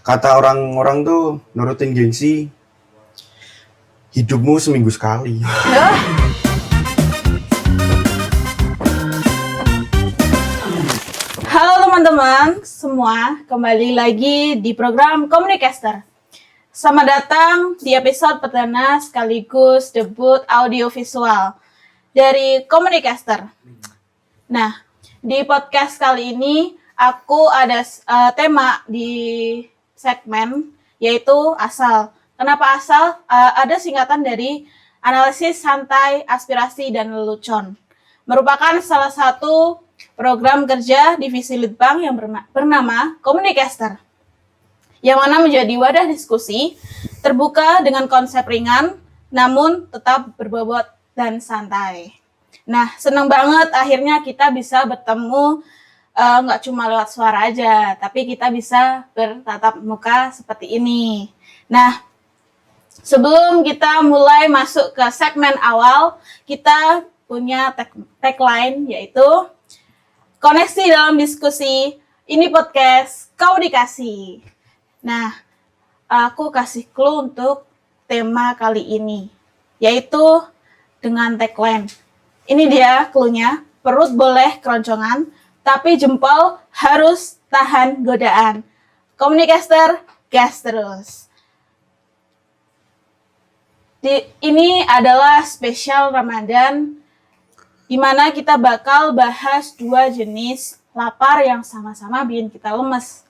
Kata orang-orang tuh nurutin gengsi, hidupmu seminggu sekali. Halo teman-teman semua, kembali lagi di program Communicaster. Selamat datang di episode perdana sekaligus debut audiovisual dari Communicaster. Nah, di podcast kali ini aku ada tema di segmen yaitu asal. Kenapa asal? Ada singkatan dari analisis santai, aspirasi, dan lelucon. Merupakan salah satu program kerja divisi Litbang yang bernama Communicaster, yang mana menjadi wadah diskusi terbuka dengan konsep ringan, namun tetap berbobot dan santai. Nah, senang banget akhirnya kita bisa bertemu, nggak cuma lewat suara aja, tapi kita bisa bertatap muka seperti ini. Nah, sebelum kita mulai masuk ke segmen awal, kita punya tagline yaitu koneksi dalam diskusi, ini podcast Komunikasi. Nah, aku kasih clue untuk tema kali ini, yaitu dengan tagline. Ini dia clue-nya, perut boleh keroncongan, tapi jempol harus tahan godaan. Communicaster, gas terus. Ini adalah spesial Ramadan, di mana kita bakal bahas dua jenis lapar yang sama-sama bikin kita lemes.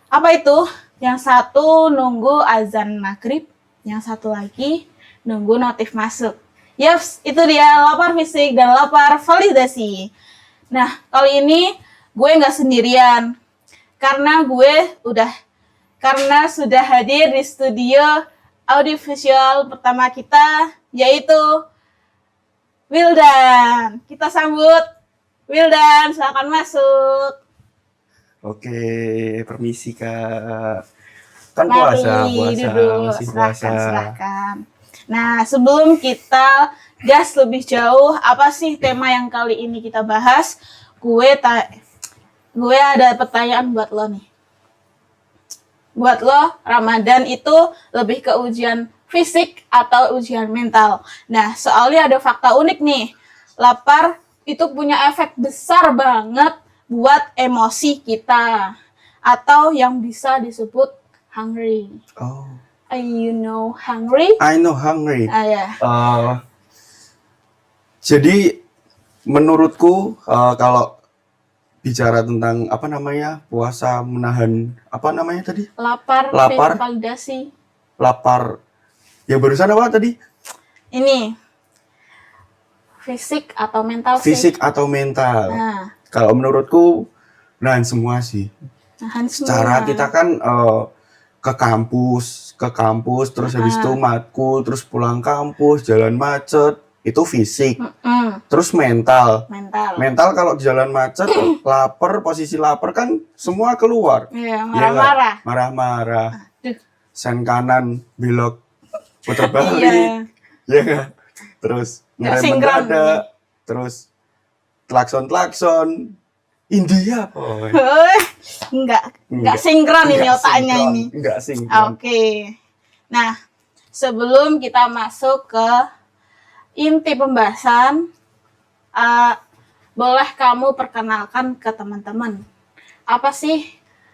Apa itu? Yang satu nunggu azan maghrib, yang satu lagi nunggu notif masuk. Yaps, itu dia lapar fisik dan lapar validasi. Nah, kali ini gue nggak sendirian, karena sudah hadir di studio audiovisual pertama kita, yaitu Wildan. Kita sambut Wildan, silakan masuk. Oke, permisi Kak. Kan puasa, masih puasa. Silakan. Nah, sebelum kita gas lebih jauh, apa sih tema yang kali ini kita bahas? Gue ada pertanyaan buat lo nih. Buat lo, Ramadan itu lebih ke ujian fisik atau ujian mental? Nah, soalnya ada fakta unik nih. Lapar itu punya efek besar banget buat emosi kita. Atau yang bisa disebut hungry. Oh. You know hungry? I know hungry. Ya. Jadi menurutku kalau bicara tentang puasa menahan tadi? Lapar. Validasi. Lapar. Yang barusan apa tadi? Ini fisik atau mental sih? Fisik atau mental. Nah. Kalau menurutku nahan semua sih. Nahan semua. Secara kita kan ke kampus terus habis itu matkul, terus pulang kampus, jalan macet, itu fisik. Terus mental kalau di jalan macet, posisi lapar kan semua keluar. Iya, marah-marah. Marah-marah. Sen kanan belok putar balik. Iya kan? Terus ngerem mendadak, terus klakson India. Enggak sinkron ini otaknya ini. Enggak sinkron. Oke. Nah, sebelum kita masuk ke inti pembahasan, boleh kamu perkenalkan ke teman-teman. Apa sih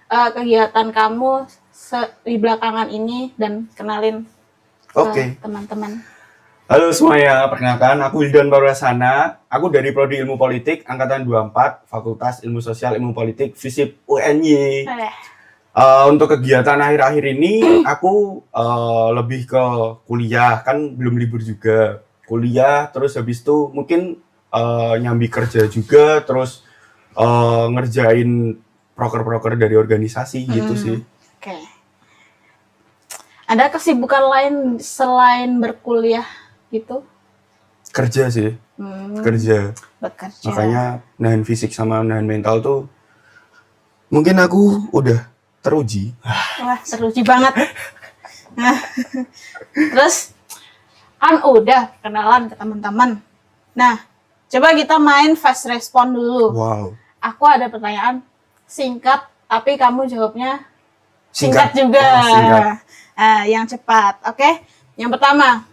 kegiatan kamu di belakangan ini dan kenalin ke teman-teman. Halo semuanya, perkenalkan aku Wildan Barwasana. Aku dari Prodi Ilmu Politik angkatan 24, Fakultas Ilmu Sosial Ilmu Politik FISIP UNY. Untuk kegiatan akhir-akhir ini aku lebih ke kuliah, kan belum libur juga. Kuliah, terus habis itu mungkin nyambi kerja juga, terus ngerjain proker-proker dari organisasi gitu sih. Oke. Ada kesibukan lain selain berkuliah gitu? Kerja sih. Bekerja. Makanya nahan fisik sama nahan mental tuh mungkin aku udah teruji. Wah, teruji banget. Nah, terus kan udah kenalan ke teman-teman. Nah, coba kita main fast respon dulu. Wow. Aku ada pertanyaan singkat, tapi kamu jawabnya Singkat juga. Singkat. Yang cepat. Oke. Yang pertama,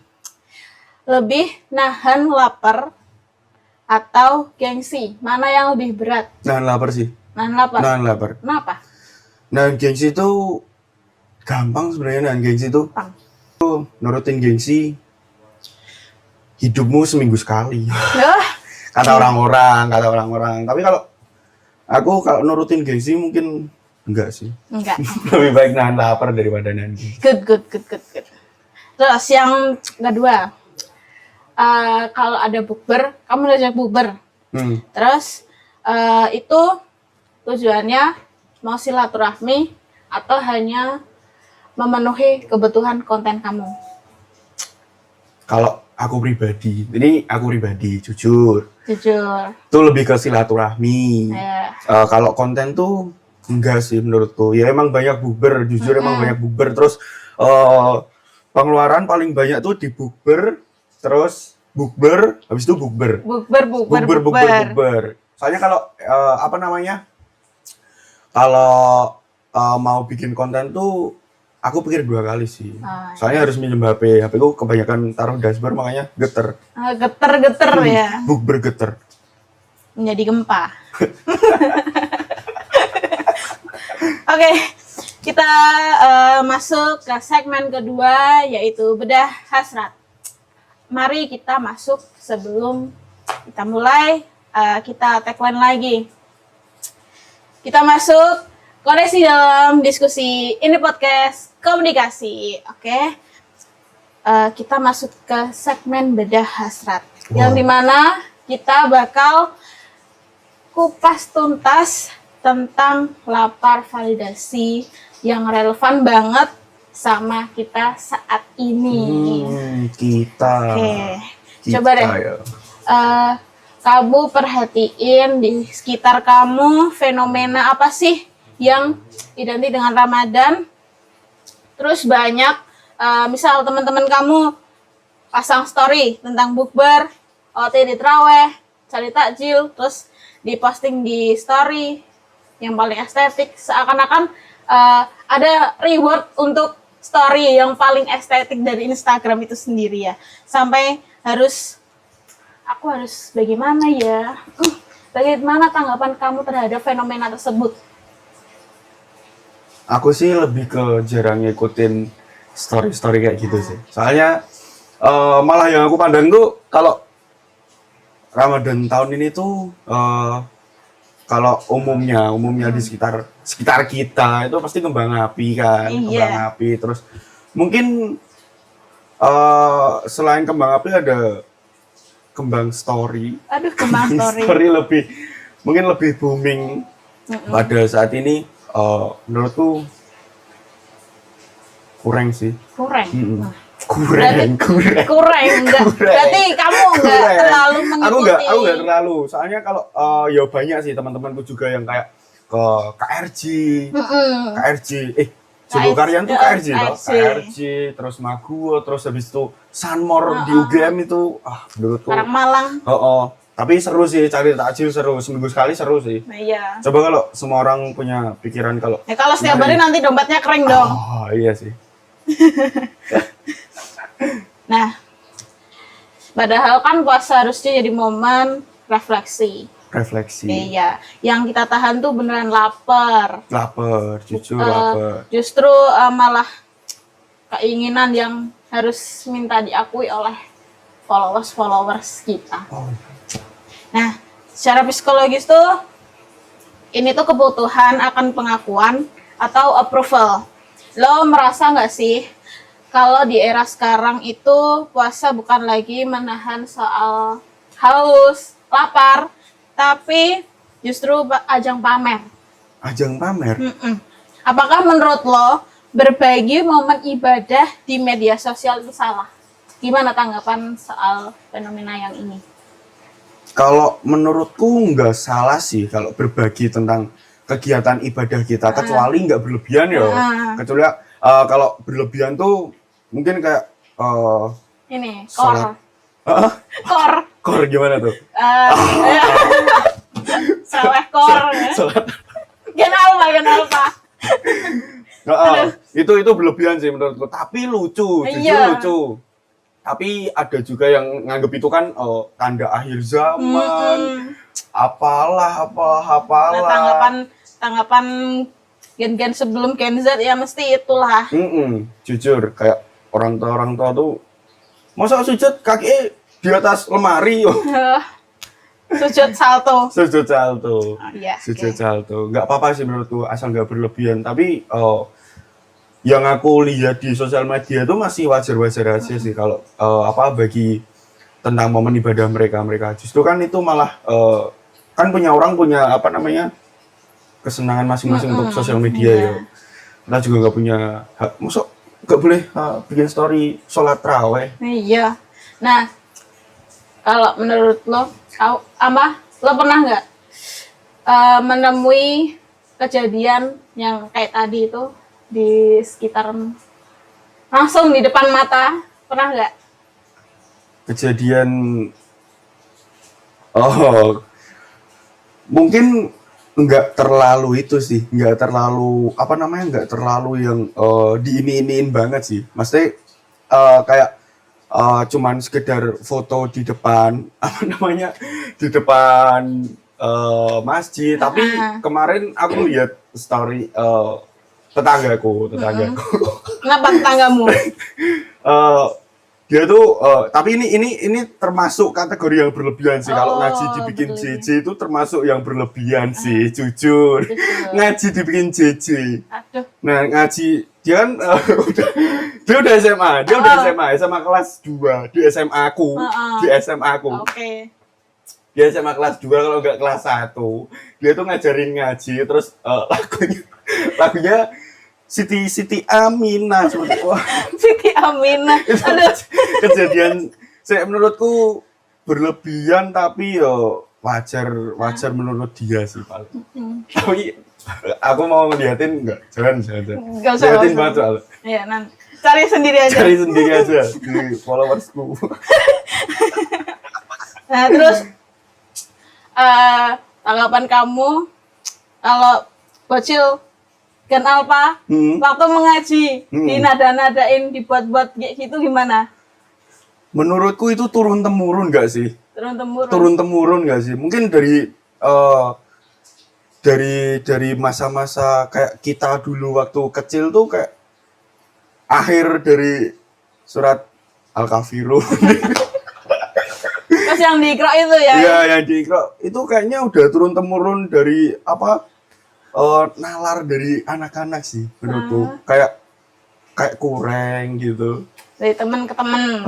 lebih nahan lapar atau gengsi? Mana yang lebih berat? Nahan lapar sih. Nahan lapar. Nahan lapar. Kenapa? Nahan gengsi itu gampang sebenarnya. Nahan gengsi itu Gampang. nurutin gengsi hidupmu seminggu sekali. Kata orang-orang. Tapi kalau aku nurutin gengsi mungkin enggak sih. Enggak. Lebih baik nahan lapar daripada nahan gengsi. Good. Terus yang kedua, kalau ada bukber, kamu diajak bukber. Terus itu tujuannya mau silaturahmi atau hanya memenuhi kebutuhan konten kamu? Kalau aku pribadi, jujur. Itu lebih ke silaturahmi. Kalau konten tuh enggak sih menurutku. Ya emang banyak bukber, jujur emang banyak bukber. Terus pengeluaran paling banyak tuh di bukber, terus bukber, habis itu bukber. Bukber. Soalnya kalau kalau mau bikin konten tuh aku pikir 2 kali sih. Soalnya harus minjem HP. HP ku kebanyakan taruh dashboard makanya geter. Geter ya. Bukber geter. Menjadi gempa. Oke, kita masuk ke segmen kedua yaitu bedah hasrat. Mari kita masuk sebelum kita mulai, kita tagline lagi. Kita masuk koneksi dalam diskusi ini podcast komunikasi. Oke. Kita masuk ke segmen bedah hasrat. Yang dimana kita bakal kupas tuntas tentang lapar validasi yang relevan banget sama kita saat ini. Oke. Coba deh. Kamu perhatiin di sekitar kamu fenomena apa sih yang identik dengan Ramadan? Terus banyak, misal teman-teman kamu pasang story tentang bukber, OT di Traweh, cari takjil, terus diposting di story yang paling estetik, seakan-akan ada reward untuk story yang paling estetik dari Instagram itu sendiri ya. Sampai aku harus bagaimana ya? Bagaimana tanggapan kamu terhadap fenomena tersebut? Aku sih lebih ke jarang ngikutin story kayak gitu sih. Soalnya malah yang aku pandang tuh kalau Ramadan tahun ini tuh kalau umumnya di sekitar kita itu pasti kembang api kan, kembang api. Terus mungkin selain kembang api ada kembang story. Aduh, kembang story. Story mungkin lebih booming pada saat ini. Menurutku kurang sih. Kurang. Kurang. Berarti kamu enggak terlalu mengikuti. Aku enggak terlalu. Soalnya kalau ya banyak sih teman-temanku juga yang kayak ke KRJ. Jogokarian tuh KRJ loh. KRJ, terus Maguwo, terus habis itu Sunmore di UGM itu menurutku Karang Malang. Tapi seru sih, cari takjil seru, seminggu sekali seru sih. Nah, iya. Coba kalau semua orang punya pikiran kalau kalau setiap hari nanti dompetnya kering dong. Oh, iya sih. Nah, padahal kan puasa harusnya jadi momen refleksi. Iya, yang kita tahan tuh beneran lapar. Jujur lapar. Justru malah keinginan yang harus minta diakui oleh followers kita. Nah, secara psikologis tuh ini tuh kebutuhan akan pengakuan atau approval. Lo merasa nggak sih kalau di era sekarang itu puasa bukan lagi menahan soal haus, lapar, tapi justru ajang pamer. Ajang pamer? Apakah menurut lo berbagi momen ibadah di media sosial itu salah? Gimana tanggapan soal fenomena yang ini? Kalau menurutku nggak salah sih kalau berbagi tentang kegiatan ibadah kita, kecuali nggak berlebihan ya. Kecuali kalau berlebihan tuh mungkin kayak ini kor. Kor gimana tuh? Saleh kor. Gen alfa. Itu berlebihan sih menurutku, tapi lucu, jujur lucu. Tapi ada juga yang nganggep itu kan tanda akhir zaman, apalah. Nah, tanggapan gen-gen sebelum Gen Z ya mesti itulah. Jujur kayak orang tua tuh masa sujud kaki di atas lemari yo. Sujud salto. Sujud salto. Nggak apa-apa sih menurutku asal nggak berlebihan. Tapi yang aku lihat di sosial media tuh masih wajar-wajar aja sih kalau bagi tentang momen ibadah mereka. Justru kan itu malah kan punya kesenangan masing-masing untuk sosial media ya. Kita juga nggak punya hak. Masuk nggak boleh bikin story sholat tarawih. Iya. Nah, kalau menurut lo pernah nggak menemui kejadian yang kayak tadi itu di sekitar langsung di depan mata, pernah nggak? Kejadian mungkin nggak terlalu itu sih, nggak terlalu yang diini-iniin banget sih. Maksudnya kayak cuman sekedar foto di depan di depan masjid. Tapi kemarin aku lihat story tetanggaku. Kenapa tetanggamu? Dia tuh tapi ini termasuk kategori yang berlebihan sih. Kalau ngaji dibikin JJ itu termasuk yang berlebihan sih, jujur. Ngaji dibikin JJ. Aduh. Nah, ngaji dia kan dia udah SMA kelas 2 di SMA aku. Oke. Dia SMA kelas 2 kalau enggak kelas 1. Dia tuh ngajarin ngaji terus lagunya Siti Aminah seperti wah. Siti Aminah. Aduh. Kejadian saya menurutku berlebihan tapi yo wajar menurut dia sih paling. Tapi aku mau ngeliatin enggak? Jangan. Enggak usah. Liatin banget soalnya. Iya, cari sendiri aja di followersku. Nah, terus tanggapan kamu kalau bocil Gen Alpha waktu mengaji dinada-nadain, dibuat-buat kayak gitu gimana? Menurutku itu turun temurun nggak sih? Turun temurun nggak sih? Mungkin dari masa-masa kayak kita dulu waktu kecil tuh kayak akhir dari surat Al-Kafirun. Terus yang diikra itu ya? Iya, yang diikra itu kayaknya udah turun temurun dari nalar dari anak-anak sih menurutku. Kayak kurang gitu. Dari teman ke teman.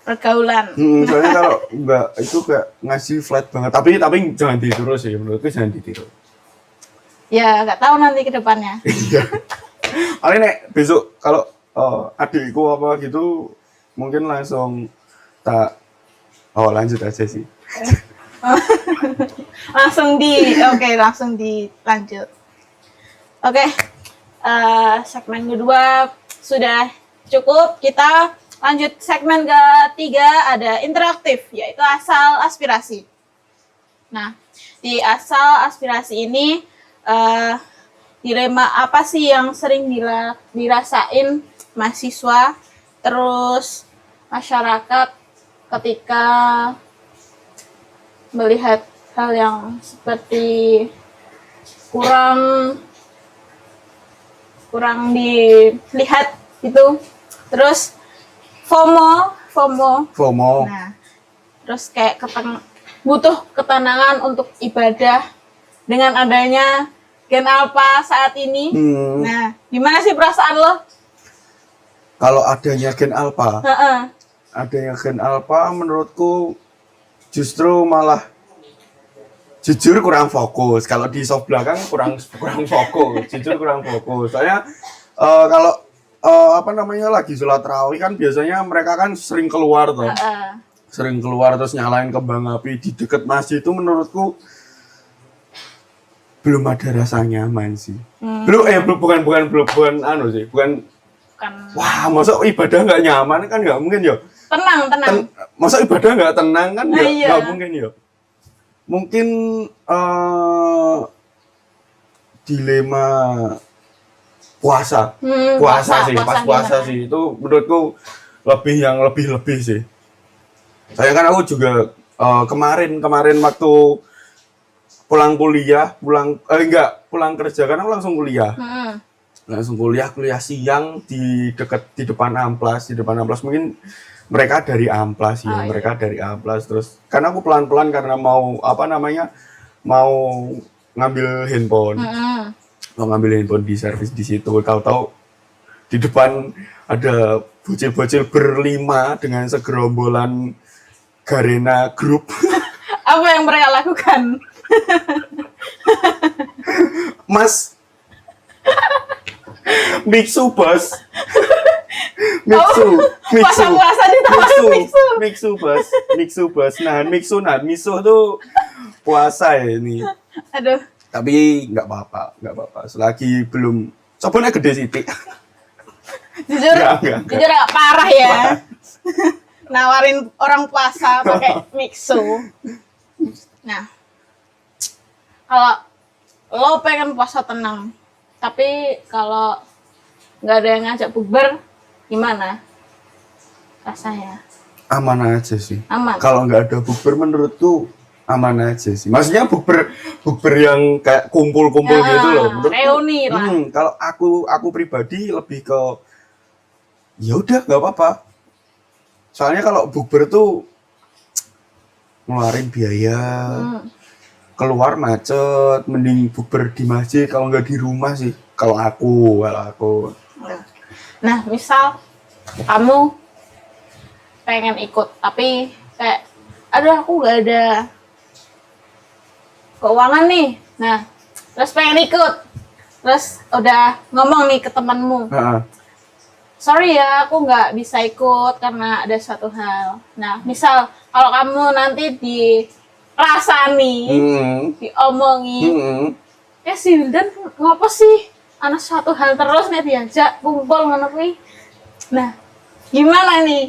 Pergaulan. Soalnya kalau enggak itu kayak ngasih flat banget. Tapi jangan ditiru sih, menurutku jangan ditiru. Ya, nggak tahu nanti ke depannya. Iya. Paling nek besok kalau adikku apa gitu mungkin langsung lanjut aja sih. langsung dilanjut. Oke. Segmen kedua sudah cukup. Kita lanjut segmen ketiga, ada interaktif, yaitu asal aspirasi. Nah, di asal aspirasi ini dilema apa sih yang sering dirasain mahasiswa terus masyarakat ketika melihat hal yang seperti kurang dilihat gitu. Terus FOMO. Nah, terus kayak butuh ketenangan untuk ibadah dengan adanya Gen Alpha saat ini. Nah, gimana sih perasaan lo? Kalau adanya Gen Alpha, menurutku justru malah jujur kurang fokus. Kalau di soft belakang kurang fokus. Jujur kurang fokus. Soalnya kalau lagi sholat tarawih kan biasanya mereka kan sering keluar tuh. Sering keluar terus nyalain kembang api di dekat masjid itu menurutku belum ada rasa nyaman sih. Bukan sih. Bukan. Wah, masa ibadah nggak nyaman kan nggak mungkin ya. Tenang. Masa ibadah nggak tenang kan nggak mungkin ya. Mungkin dilema puasa. Puasa sih, pas puasa sih itu menurutku lebih sih. Saya kan aku juga kemarin waktu pulang kerja kan aku langsung kuliah. Langsung kuliah siang di depan Amplas mungkin mereka dari Amplas ya, mereka dari Amplas terus karena aku pelan-pelan karena mau ngambil handphone. Mau ngambil handphone di servis di situ, tahu-tahu di depan ada bocil-bocil berlima dengan segerombolan Garena Group. Apa yang mereka lakukan? Mas, Mixu bos. Puasa-puasa ditawarin Mixu bos. Nah, Mixu tuh puasa ya ini. Aduh. Tapi nggak apa-apa. Selagi belum, sabunnya gede sih. Jujur agak parah ya. Nawarin orang puasa pakai Mixu. Nah, kalau lo pengen puasa tenang, tapi kalau nggak ada yang ngajak bukber, gimana rasanya? Aman aja sih. Aman. Kalau nggak ada bukber menurutku aman aja sih. Maksudnya bukber yang kayak kumpul-kumpul gitu loh. Reuni lah. Kalau aku pribadi lebih ke ya udah nggak apa-apa. Soalnya kalau bukber tuh ngeluarin biaya, keluar macet, mending bukber di masjid kalau nggak di rumah sih. Kalau aku. Nah, misal kamu pengen ikut, tapi kayak, aduh aku nggak ada keuangan nih. Nah, terus pengen ikut, terus udah ngomong nih ke temanmu. Sorry ya, aku nggak bisa ikut karena ada suatu hal. Nah, misal kalau kamu nanti dirasani, diomongi, ya si Wildan ngapa sih? Anak suatu hal terus nih diajak kumpul ngono kuwi. Nah, gimana nih?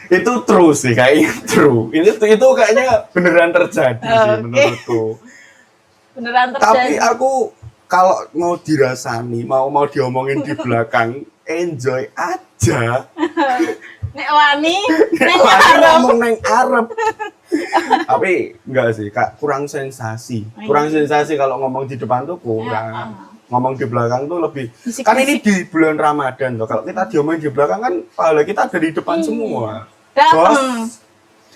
Itu true sih, kayaknya true. Itu kayaknya beneran terjadi sih menurutku. Beneran terjadi. Tapi aku kalau mau dirasani, mau diomongin di belakang, enjoy aja. Nek wani, ngomong neng arep. Tapi enggak sih, Kak, kurang sensasi. Kurang sensasi kalau ngomong di depan tuh kurang. Ngomong di belakang tuh lebih. Kan ini di bulan Ramadan tuh. Kalau kita diomongin di belakang kan pahala kita ada di depan semua. Bos,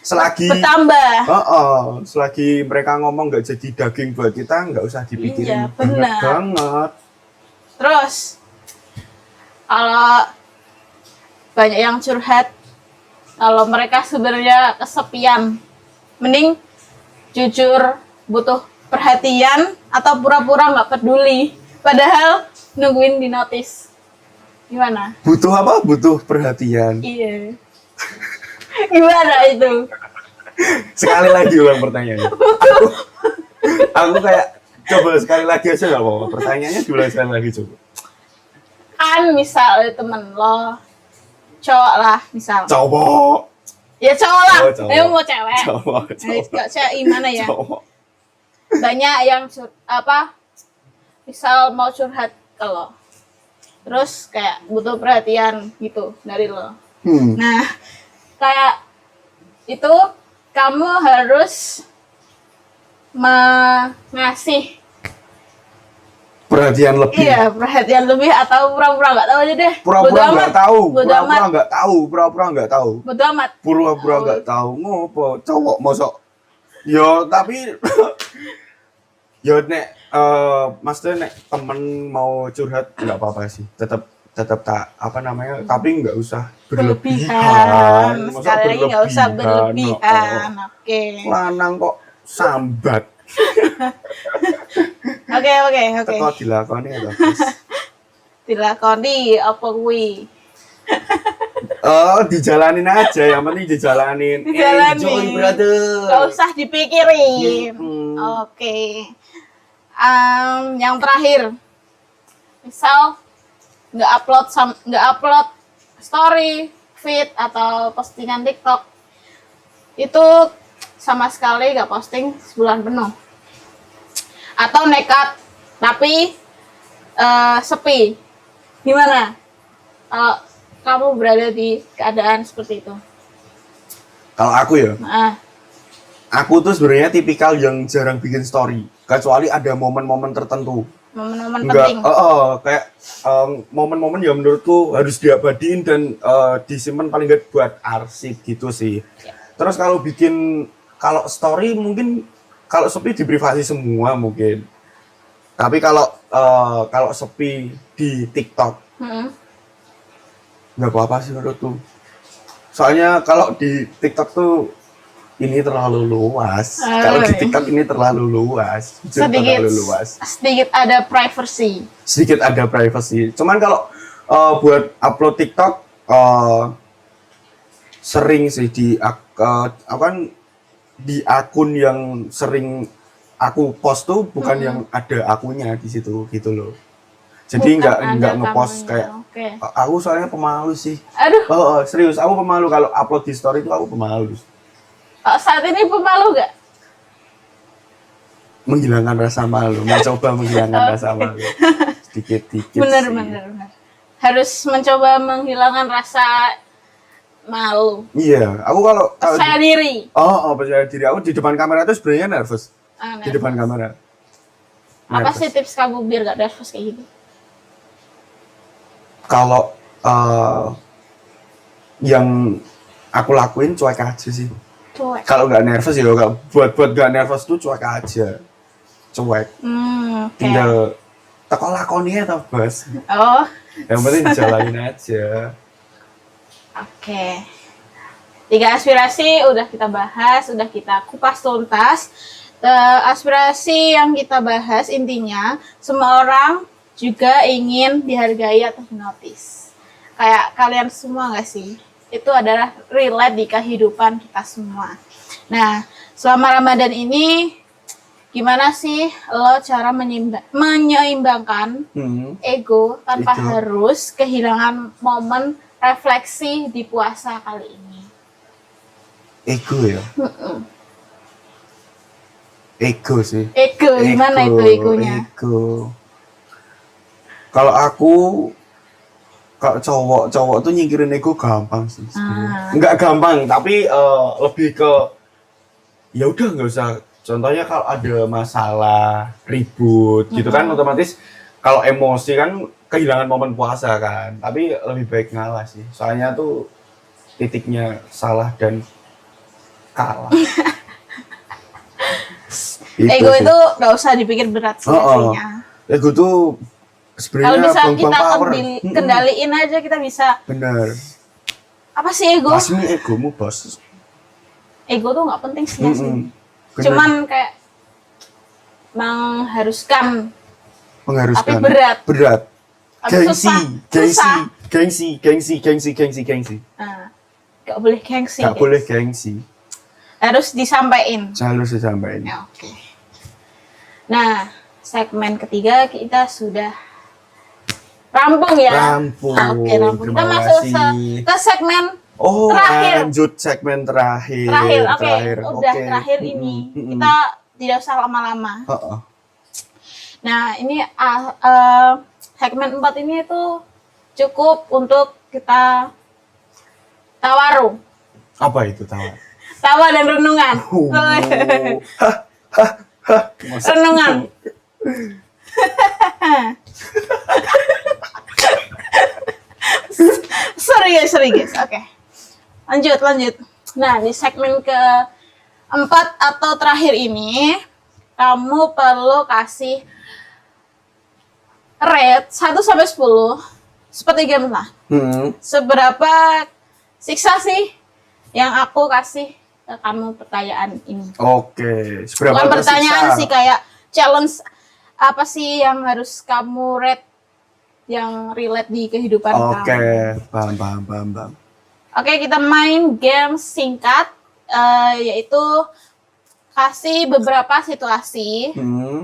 selagi bertambah. Selagi mereka ngomong nggak jadi daging buat kita, nggak usah dipikirin. Iya, benar banget. Terus kalau banyak yang curhat, kalau mereka sebenarnya kesepian, mending jujur butuh perhatian atau pura-pura nggak peduli, padahal nungguin di notice. Gimana? Butuh apa? Butuh perhatian. Iya. Gimana itu? Sekali lagi ulang pertanyaannya. Aku kayak coba sekali lagi aja nggak apa-apa. Pertanyaannya diulang sekali lagi coba. Kan misal temen lo cowok lah misal. Cowok. Ya cowok lah. Ayo mau cewek. Cowok. Nah, cewek gimana ya? Cowok. Banyak yang misal mau curhat ke lo. Terus kayak butuh perhatian gitu dari lo. Nah, kayak itu kamu harus ngasih perhatian lebih. Iya, perhatian lebih atau pura-pura nggak tahu aja deh. Pura-pura nggak tahu. Pura-pura nggak tahu. Pura-pura nggak tahu. Bodo amat. Pura-pura nggak tahu. Ngopo? Cowok mosok. Yo, tapi yo nek maksudnya nek temen mau curhat nggak apa-apa sih. Tetap tak tapi nggak usah berlebihan. Sekali lagi nggak usah berlebihan. Oke. Lanang kok sambat. Oke. Teko dilakoni ya, Dilakoni apa kuwi? Dijalanin aja, yang penting dijalanin. Enjoy, brother. Gak usah dipikirin. Oke. Yang terakhir, misal nggak upload story, feed atau postingan TikTok, itu sama sekali nggak posting sebulan penuh. Atau nekat tapi sepi. Gimana kalau kamu berada di keadaan seperti itu? Kalau aku ya, Nah, aku tuh sebenarnya tipikal yang jarang bikin story, kecuali ada momen-momen tertentu. momen-momen Enggak, penting. kayak momen-momen yang menurutku harus diabadiin dan disimpan paling nggak buat arsip gitu sih. Ya. Terus kalau story mungkin kalau sepi di privasi semua mungkin. Tapi kalau sepi di TikTok Mm-mm. nggak apa-apa sih menurutku. Soalnya kalau di TikTok tuh ini terlalu luas. Kalau di TikTok ini terlalu luas. Jujur sedikit terlalu luas. sedikit ada privacy. Sedikit ada privacy. Cuman kalau buat upload TikTok sering sih di akun yang sering aku post tuh bukan yang ada akunya di situ gitu loh. Jadi Bukan nggak ada ngepost kamunya. kayak Oke. aku soalnya pemalu sih. Aduh, Serius aku pemalu kalau upload di story itu aku pemalu. saat ini pemalu gak? Menghilangkan rasa malu, mencoba menghilangkan rasa malu sedikit-sedikit. Bener. sih. Harus mencoba menghilangkan rasa malu. Iya, aku kalau Percaya diri. percaya diri aku di depan kamera itu sebenarnya nervous. Di depan kamera. Apa Nervous. sih tips kamu biar gak nervous kayak gitu? Kalau yang aku lakuin cuek aja sih. Cuek. Kalau nggak nervous ya nggak buat nggak nervous tuh cuek aja. Cuek. Oke. Tinggal teko lakonnya tau bos. Oh, Yang penting dijalanin aja. oke. 3 aspirasi udah kita bahas, udah kita kupas tuntas. Aspirasi yang kita bahas intinya semua orang juga ingin dihargai atau dinotis. Kayak kalian semua nggak sih? Itu adalah relate di kehidupan kita semua. Nah, selama Ramadan ini gimana sih lo cara menyeimbangkan ego tanpa Ego. harus kehilangan momen refleksi di puasa kali ini? Ego ya. Ego sih. Ego, gimana itu egonya? Ego. Kalau cowok tuh nyingkirin ego gampang sih sebenarnya. Nggak gampang, tapi lebih ke ya udah nggak usah. Contohnya kalau ada masalah ribut gitu kan otomatis kalau emosi kan kehilangan momen puasa kan. Tapi lebih baik ngalah sih. Soalnya tuh titiknya salah dan kalah. Ego sih. itu nggak usah dipikir berat sih aslinya. Ego tuh Kalau sebenarnya bisa kita buang power. kendaliin aja, kita bisa. Bener. Apa sih ego? Pasmi egomu bos. Ego tuh nggak penting sih asli. Bener. Cuman kayak mengharuskan, Mengharuskan. tapi berat. Berat. Tapi susah. Gengsi. Nah, nggak boleh gengsi. Gak guys. boleh gengsi. Harus disampaikan. Harus disampaikan. Ya, oke. Nah, segmen ketiga kita sudah rampung ya. Rampung. Oke, rampung. Kita Terima masuk kasih. ke segmen Oh, terakhir. lanjut segmen terakhir. Oke. Udah Oke. terakhir ini. Kita tidak usah lama-lama. Heeh. Nah, ini segmen 4 ini itu cukup untuk kita tawaru. Apa itu tawa? Tawa dan renungan. Renungan. Sorry guys. Oke. Lanjut. Nah, di segmen keempat atau terakhir ini, kamu perlu kasih rate 1-10 seperti game lah. Seberapa siksa sih yang aku kasih ke kamu pertanyaan ini? Oke. Bukan pertanyaan sih, kayak challenge apa sih yang harus kamu rate yang relate di kehidupan kamu. Oke, paham. Oke, kita main game singkat, yaitu kasih beberapa situasi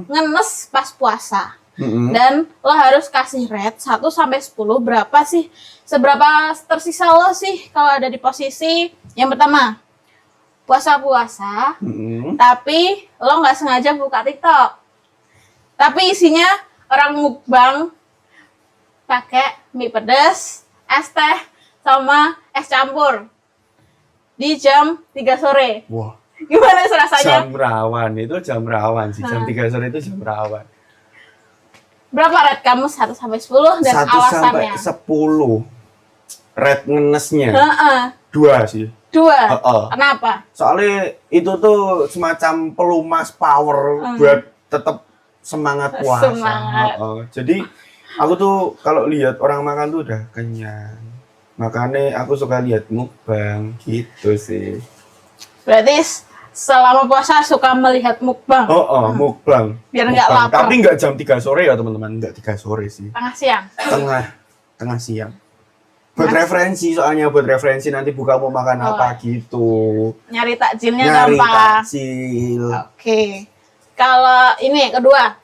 ngenes pas puasa. Dan lo harus kasih rate 1-10 berapa sih, seberapa tersisa lo sih kalau ada di posisi yang pertama, puasa-puasa, tapi lo nggak sengaja buka TikTok. Tapi isinya orang mukbang pakai mie pedas, es teh, sama es campur di jam 3 sore. Wah, Gimana rasanya? jam rawan sih. Jam 3 sore itu jam rawan. Berapa rate kamu 1 sampai 10 dan 1 sampai alasannya? 10. Red ngenesnya Heeh. 2 sih. 2. Heeh. Kenapa? Soalnya itu tuh semacam pelumas power buat tetap semangat puasa. Semangat. Jadi aku tuh kalau lihat orang makan tuh udah kenyang. Makanya aku suka lihat mukbang gitu sih. Berarti selama puasa suka melihat mukbang. Mukbang. Biar nggak Mukbang. lapar. Tapi nggak jam 3 sore ya teman-teman, nggak 3 sore sih. Tengah siang. Tengah siang. Buat referensi, soalnya buat referensi nanti buka mau makan apa gitu. Nyari takjilnya Nyari gampang. takjil. Oke. Kalau ini kedua.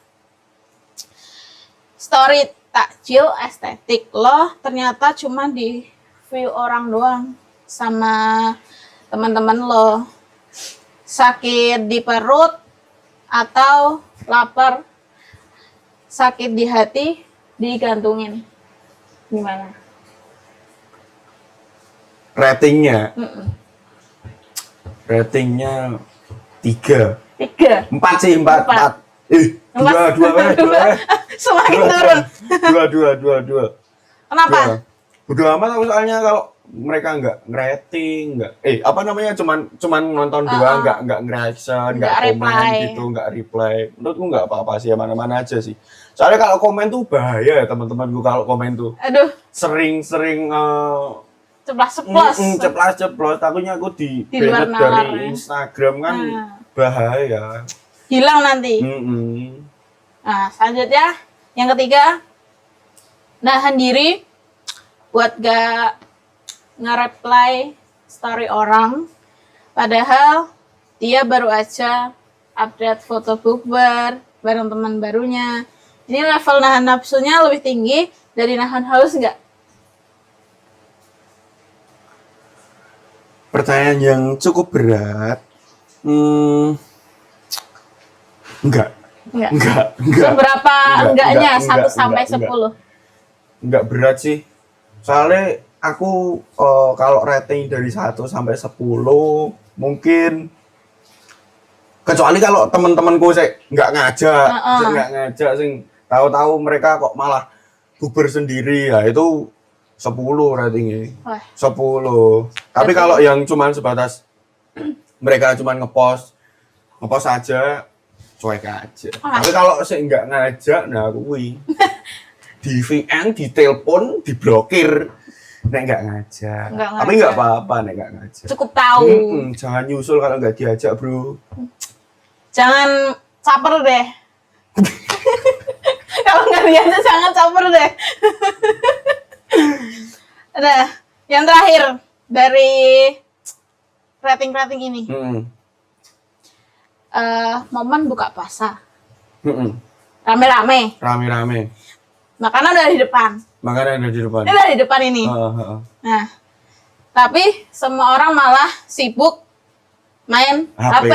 Story takjil estetik lo ternyata cuma di view orang doang sama teman-teman lo. Sakit di perut atau lapar, sakit di hati digantungin. Gimana? Ratingnya 3. 3. 4 sih, 4. Dua. Semakin turun. Dua. Kenapa? Udah amat aku soalnya kalau mereka nggak ngerating, cuman nonton doang, nggak nge-reaction, nggak komen reply. gitu, nggak reply. Menurutku nggak apa-apa sih, mana-mana aja sih. Soalnya kalau komen tuh bahaya ya teman-temanku, kalau komen tuh Aduh, sering ceplas-ceplos. ceplas-ceplos. Takutnya aku Di di luar banned nalar, dari ya. Instagram kan bahaya. Hilang nanti. Mm-mm. Nah, selanjutnya yang ketiga, nahan diri buat gak nge-reply story orang, padahal dia baru aja update foto bukber bareng teman barunya. Ini level nahan nafsunya lebih tinggi dari nahan haus nggak? Pertanyaan yang cukup berat. Enggak. Seberapa enggaknya? 1 sampai 10. Enggak berat sih. Soalnya aku kalau rating dari 1 sampai 10 mungkin, kecuali kalau teman-temanku saya nggak ngajak sing tahu-tahu mereka kok malah bukber sendiri, ya itu 10 ratingnya. 10. Tapi kalau yang cuman sebatas mereka cuman ngepost aja, cuek aja. Tapi kalau saya nggak ngajak, nah kuwi di VN, di telepon, diblokir. Nek nggak ngajak. Tapi nggak apa-apa nek nggak ngajak. Cukup tahu. Jangan nyusul kalau nggak diajak, bro. Jangan caper deh. Kalau nggak diajak jangan caper deh. Nah, yang terakhir dari rating-rating ini. Momen buka puasa. Rame-rame. Makanan udah di depan. Ini udah di depan ini. Nah, tapi semua orang malah sibuk main HP.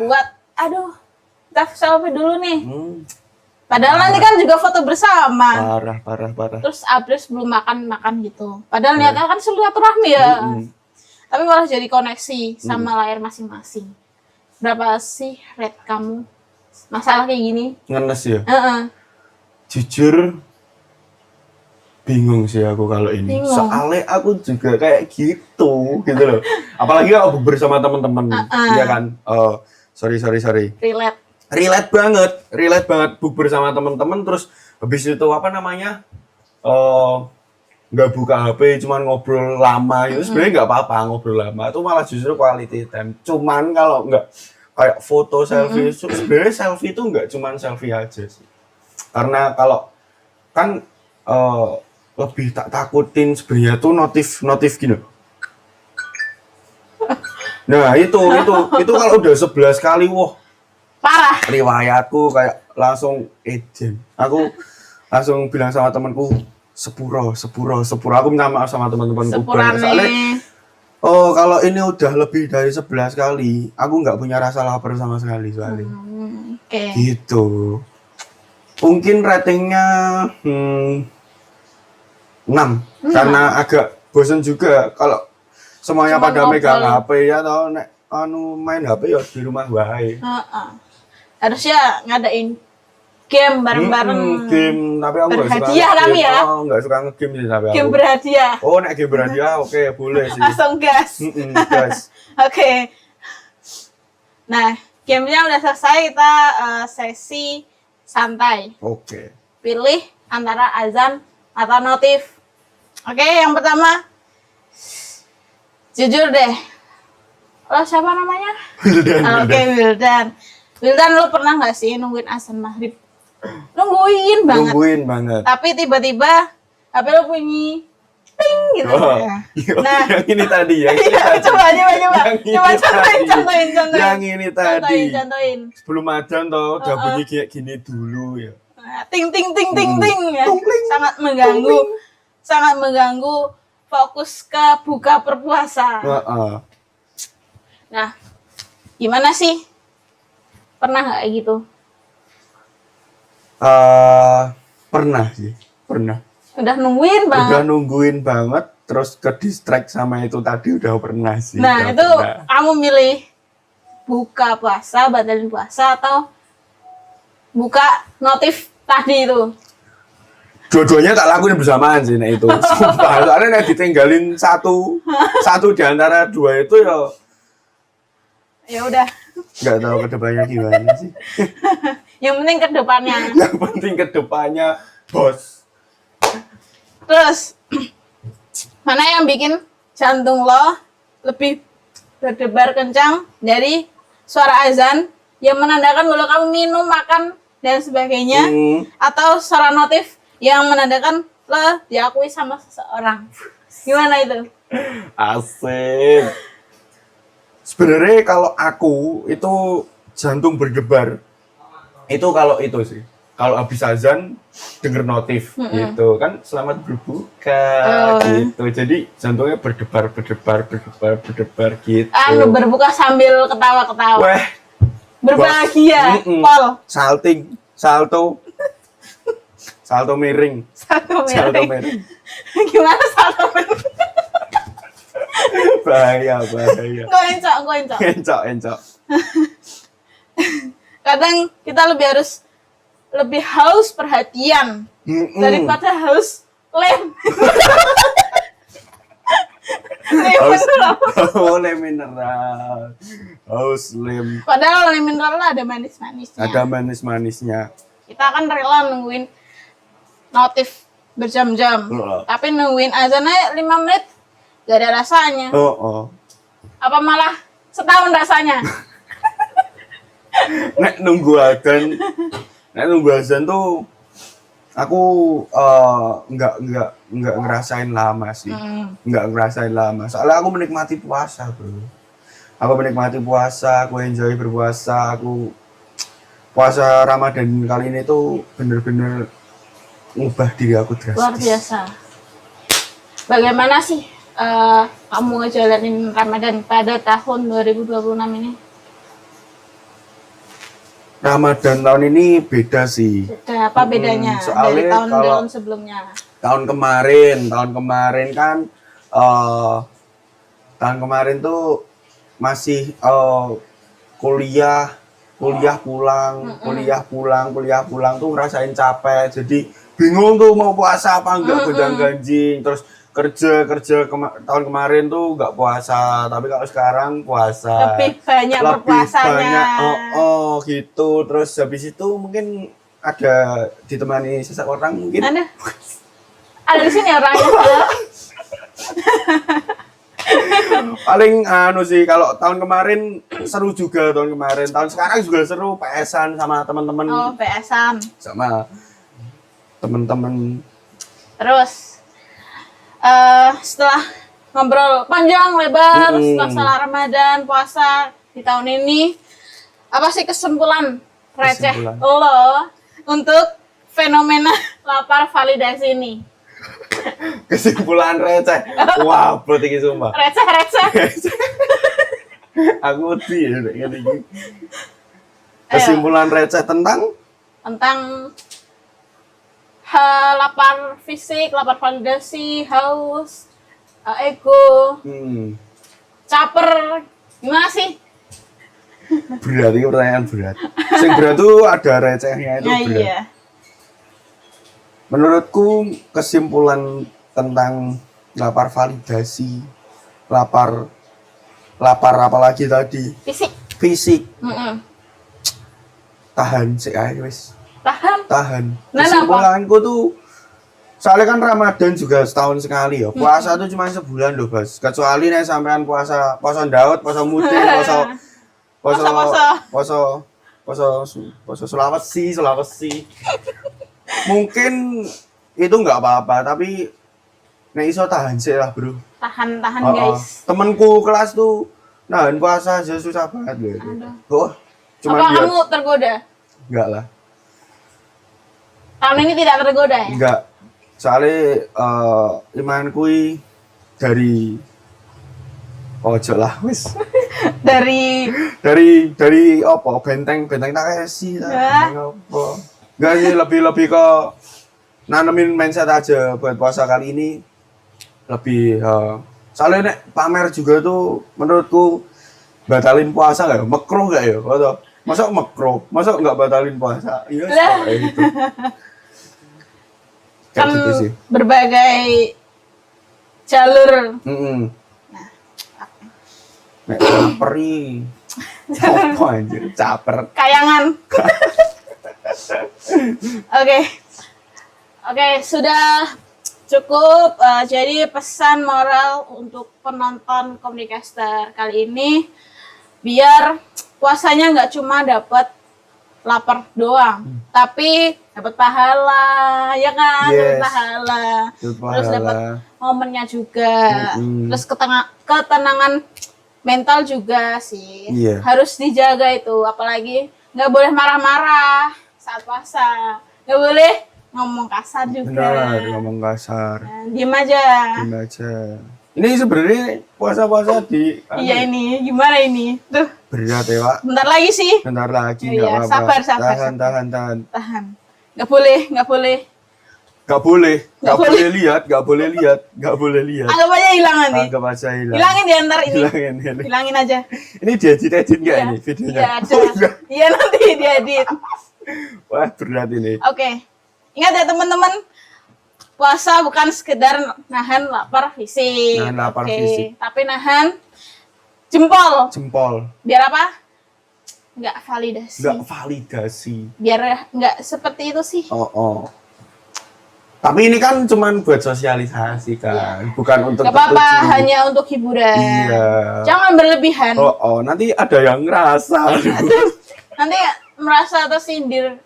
Buat, aduh, kita selfie dulu nih. Padahal nanti kan juga foto bersama. Parah. Terus update sebelum makan gitu. Padahal niatnya kan silaturahmi ya. Tapi malah jadi koneksi sama layar masing-masing. Berapa sih rate kamu masalah kayak gini? Ngenes ya? Jujur bingung sih aku kalau ini. Soalnya aku juga kayak gitu loh. Apalagi kalau bersama teman-teman. Iya kan? Sorry. Relate banget bukber sama teman-teman, terus habis itu nggak buka HP, cuman ngobrol lama itu sebenarnya nggak apa-apa ngobrol lama, itu malah justru quality time. Cuman kalau nggak kayak foto selfie, sebenarnya selfie itu nggak cuman selfie aja sih, karena kalau kan lebih tak takutin sebenarnya tuh notif gini. Nah itu kalau udah 11 kali, wah parah. Riwayatku kayak langsung ejen. Aku langsung bilang sama temanku, sepuro. Aku minta maaf sama teman-temanku. Soalnya kalau ini udah lebih dari 11 kali, aku nggak punya rasa lapar sama sekali soalnya. Gitu. Mungkin ratingnya 6. Karena agak bosen juga kalau semuanya Cuma pada megang ngobrol. HP ya atau nek main HP ya di rumah wae. Heeh. Harusnya ngadain game bareng-bareng. Game, tapi aku nggak suka Berhadiah nge-game. kami ya. Oh, nggak suka nge-game sih tapi Game aku. berhadiah. Oh, nek game berhadiah oke boleh sih. Langsung gas. Guys. Oke. Nah, gamenya udah selesai, kita sesi santai. Oke. Pilih antara azan atau notif. Oke, yang pertama. Jujur deh. Lo siapa namanya? Oke, Wildan. Wildan, lo pernah nggak sih nungguin azan maghrib? Nungguin banget. Nungguin banget. Tapi tiba-tiba HP lo bunyi ting gitu. Oh, Nah, yang ini tadi ya. iya, coba. Yang ini Coba tadi. contohin. Yang ini tadi. Contohin. Sebelum adzan toh udah bunyi kayak gini dulu ya. Nah, ting ya. Tungling. Sangat mengganggu. Sangat mengganggu fokus ke buka berpuasa. Heeh. Nah, gimana sih? Pernah nggak kayak gitu? Pernah sih, pernah. Udah nungguin banget. Udah nungguin banget, terus ke distract sama itu tadi udah pernah sih. Nah, udah itu pernah. kamu milih buka puasa, batalin puasa, atau buka notif tadi itu? Dua-duanya tak lakuin bersamaan sih, nah itu. Sumpah, soalnya nek ditinggalin satu di antara dua itu ya Ya udah, nggak tahu kedepannya gimana sih. yang penting ke depannya. Yang penting kedepannya, bos. Terus, mana yang bikin jantung lo lebih berdebar kencang dari suara azan yang menandakan kalau kamu minum, makan, dan sebagainya, atau suara notif yang menandakan lo diakui sama seseorang? Gimana itu? Asik. Sebenarnya kalau aku itu jantung berdebar. Itu kalau itu sih. Kalau habis azan denger notif gitu kan, selamat berbuka gitu. Jadi jantungnya berdebar gitu. Berbuka sambil ketawa-ketawa. Weh, Berbahagia, Pol. salto miring. Salto Salto miring. miring. Gimana salto miring? Bahaya. Gue encok. Encok. Kadang kita lebih haus perhatian daripada haus lem. Lem mineral. Haus lem. Padahal lem mineral ada manis-manisnya. Ada manis-manisnya. Kita kan rela nungguin notif berjam-jam. Tapi nungguin azan aja 5 menit gak ada rasanya. Oh. Apa malah setahun rasanya? Nek nunggu azan tuh aku nggak ngerasain lama sih. Nggak ngerasain lama. Soalnya aku menikmati puasa, bro. Aku menikmati puasa, aku enjoy berpuasa, aku puasa Ramadan kali ini tuh bener-bener ngubah diri aku drastis. Luar biasa. Bagaimana sih kamu ngejalanin Ramadan pada tahun 2026 ini? Ramadan tahun ini beda sih. Beda, apa bedanya dari soalnya tahun-tahun sebelumnya? Tahun kemarin kan tahun kemarin tuh masih kuliah pulang tuh ngerasain capek, jadi bingung tuh mau puasa apa enggak, gonjang-ganjing, terus kerja tahun kemarin tuh nggak puasa, tapi kalau sekarang puasa Lebih banyak berpuasanya. Gitu. Terus habis itu mungkin ada ditemani seseorang mungkin. Ada di sini orangnya. Paling sih kalau tahun kemarin seru juga, tahun sekarang juga seru, PS-an sama teman-teman. Oh, PS-an sama teman-teman. Terus setelah ngobrol panjang lebar masalah Ramadan, puasa di tahun ini, apa sih kesimpulan receh lo untuk fenomena lapar validasi ini? Kesimpulan receh. Wah, berarti sumpah. Receh. Aku sih kayak gini. Kesimpulan receh tentang lapar fisik, lapar validasi, haus, ego, caper, gimana sih? Berat, ini pertanyaan berat. Yang berat tuh ada recehnya itu berat. Iya. Menurutku kesimpulan tentang lapar validasi, lapar apalagi tadi fisik. Tahan sih wis. Tahan. Kesimpulanku tuh soalnya kan Ramadan juga setahun sekali ya. Puasa tuh cuma sebulan loh, Bas. Kecuali nih sampean puasa Daud, puasa Mutin, puasa Sulawesi. Mungkin itu nggak apa-apa, tapi nek iso tahan sih lah, Bro. Tahan guys. Temenku kelas tuh nahan puasa aja susah banget gitu. Apa kamu tergoda? Enggak lah. Tahun ini tidak tergoda ya? Enggak. Soalnya imanku dari ojo lah wis. dari apa? Benteng Takeshi lah. Apa? Enggak sih, lebih ke nanemin mindset aja buat puasa kali ini. Lebih soalnya nek pamer juga tuh menurutku batalin puasa nggak? Makruh nggak ya? Masa makruh? Masa nggak batalin puasa? Iya kayak gitu. Kan gitu sih. Berbagai jalur. Nah, nek caperi. Apa anjir? Caper. Kayangan. Oke, sudah cukup. Jadi pesan moral untuk penonton Communicaster kali ini, biar puasanya nggak cuma dapat lapar doang, tapi dapat pahala, ya kan? Dapat pahala. Terus dapat momennya juga. Terus ketenangan mental juga sih. Harus dijaga itu, apalagi nggak boleh marah-marah saat puasa. Nggak boleh ngomong kasar juga. Benar, ngomong kasar. Diem aja. Ini sebenarnya puasa-puasa di iya ini, gimana ini? Tuh. Berat ya, Pak. Bentar lagi sih. Bentar lagi, iya, apa-apa. Sabar. Tahan. Nggak boleh. Nggak boleh lihat. Anggap aja hilang nanti. Hilangin di antar ini. Hilangin aja. Ini diedit nggak ini videonya? Iya, ada. Iya, nanti diedit. Wah, berat ini. Oke. Ingat ya teman-teman, puasa bukan sekedar nahan lapar fisik. Fisik. Tapi nahan jempol. Biar apa? Nggak validasi. Biar nggak seperti itu sih. Tapi ini kan cuman buat sosialisasi kan, bukan untuk nggak apa-apa, hanya untuk hiburan. Iya. Jangan berlebihan. Nanti ada yang ngerasa. Nanti merasa tersindir.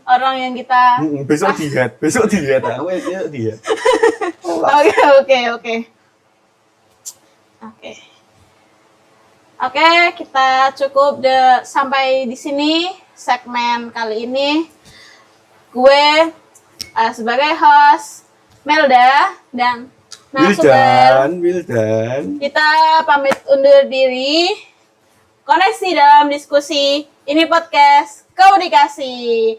Orang yang kita besok diet. Aku diet. Oke, kita cukup sampai di sini segmen kali ini. Gue sebagai host Melda dan Wildan. Kita pamit undur diri. Koneksi dalam diskusi. Ini podcast komunikasi.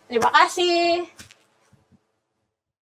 Terima kasih.